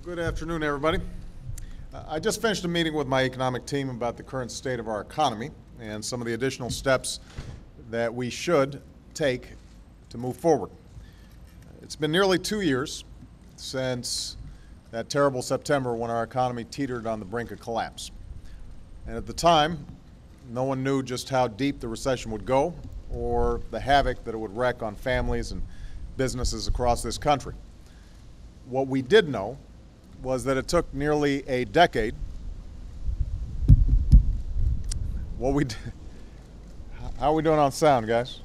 Good afternoon, everybody. I just finished a meeting with my economic team about the current state of our economy and some of the additional steps that we should take to move forward. It's been nearly 2 years since that terrible September when our economy teetered on the brink of collapse. And at the time, no one knew just how deep the recession would go or the havoc that it would wreak on families and businesses across this country. What we did know was that it took nearly a decade. How are we doing on sound, guys?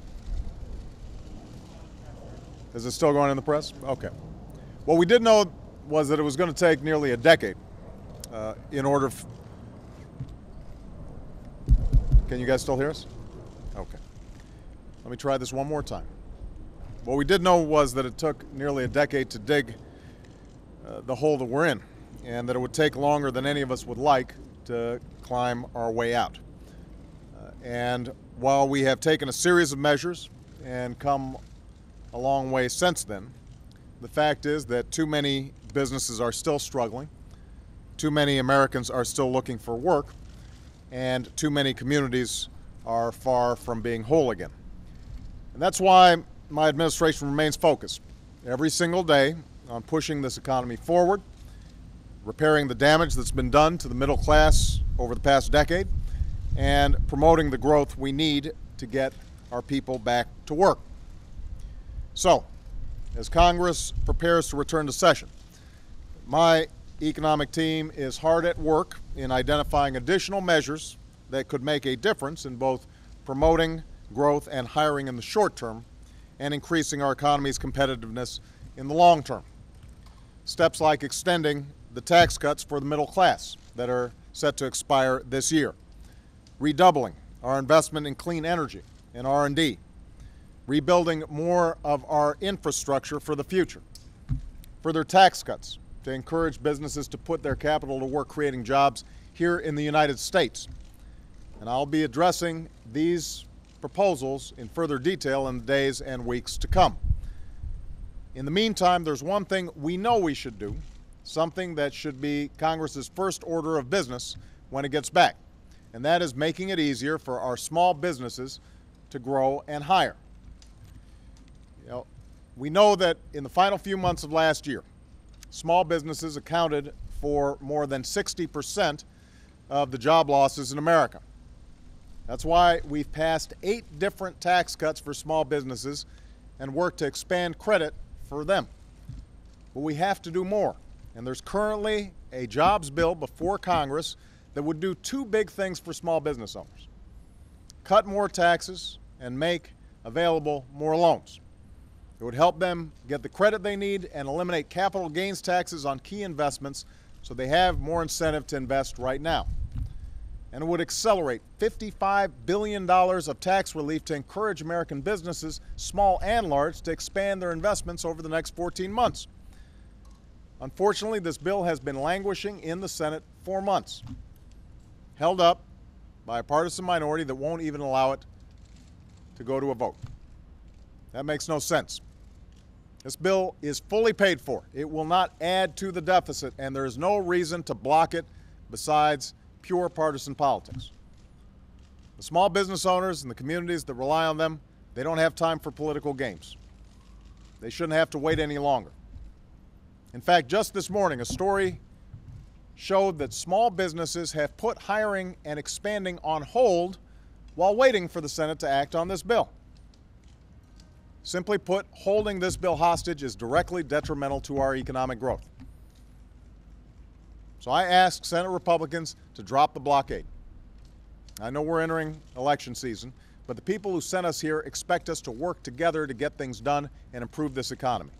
Is it still going in the press? Okay. What we did know was that it was going to take nearly a decade in order. Can you guys still hear us? Okay. Let me try this one more time. What we did know was that it took nearly a decade to dig the hole that we're in, and that it would take longer than any of us would like to climb our way out. And while we have taken a series of measures and come a long way since then, the fact is that too many businesses are still struggling, too many Americans are still looking for work, and too many communities are far from being whole again. And that's why my administration remains focused every single day on pushing this economy forward, repairing the damage that's been done to the middle class over the past decade, and promoting the growth we need to get our people back to work. So, as Congress prepares to return to session, my economic team is hard at work in identifying additional measures that could make a difference in both promoting growth and hiring in the short term and increasing our economy's competitiveness in the long term. Steps like extending the tax cuts for the middle class that are set to expire this year, redoubling our investment in clean energy and R&D, rebuilding more of our infrastructure for the future, further tax cuts to encourage businesses to put their capital to work creating jobs here in the United States. And I'll be addressing these proposals in further detail in the days and weeks to come. In the meantime, there's one thing we know we should do, something that should be Congress's first order of business when it gets back, and that is making it easier for our small businesses to grow and hire. We know that in the final few months of last year, small businesses accounted for more than 60% of the job losses in America. That's why we've passed 8 different tax cuts for small businesses and worked to expand credit for them. But we have to do more. And there's currently a jobs bill before Congress that would do 2 big things for small business owners: cut more taxes and make available more loans. It would help them get the credit they need and eliminate capital gains taxes on key investments so they have more incentive to invest right now. And it would accelerate $55 billion of tax relief to encourage American businesses, small and large, to expand their investments over the next 14 months. Unfortunately, this bill has been languishing in the Senate for months, held up by a partisan minority that won't even allow it to go to a vote. That makes no sense. This bill is fully paid for. It will not add to the deficit, and there is no reason to block it besides pure partisan politics. The small business owners and the communities that rely on them, they don't have time for political games. They shouldn't have to wait any longer. In fact, just this morning, a story showed that small businesses have put hiring and expanding on hold while waiting for the Senate to act on this bill. Simply put, holding this bill hostage is directly detrimental to our economic growth. So I ask Senate Republicans to drop the blockade. I know we're entering election season, but the people who sent us here expect us to work together to get things done and improve this economy.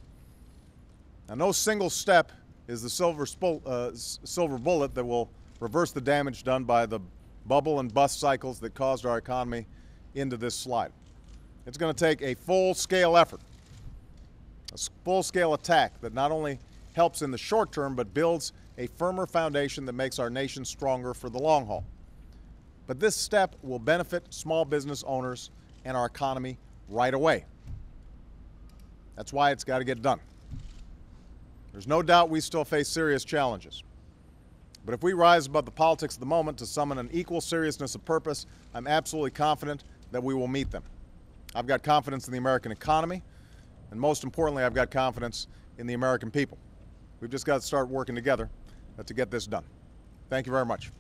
Now, no single step is the silver bullet that will reverse the damage done by the bubble and bust cycles that caused our economy into this slide. It's going to take a full-scale effort, a full-scale attack that not only helps in the short term, but builds a firmer foundation that makes our nation stronger for the long haul. But this step will benefit small business owners and our economy right away. That's why it's got to get done. There's no doubt we still face serious challenges. But if we rise above the politics of the moment to summon an equal seriousness of purpose, I'm absolutely confident that we will meet them. I've got confidence in the American economy, and most importantly, I've got confidence in the American people. We've just got to start working together to get this done. Thank you very much.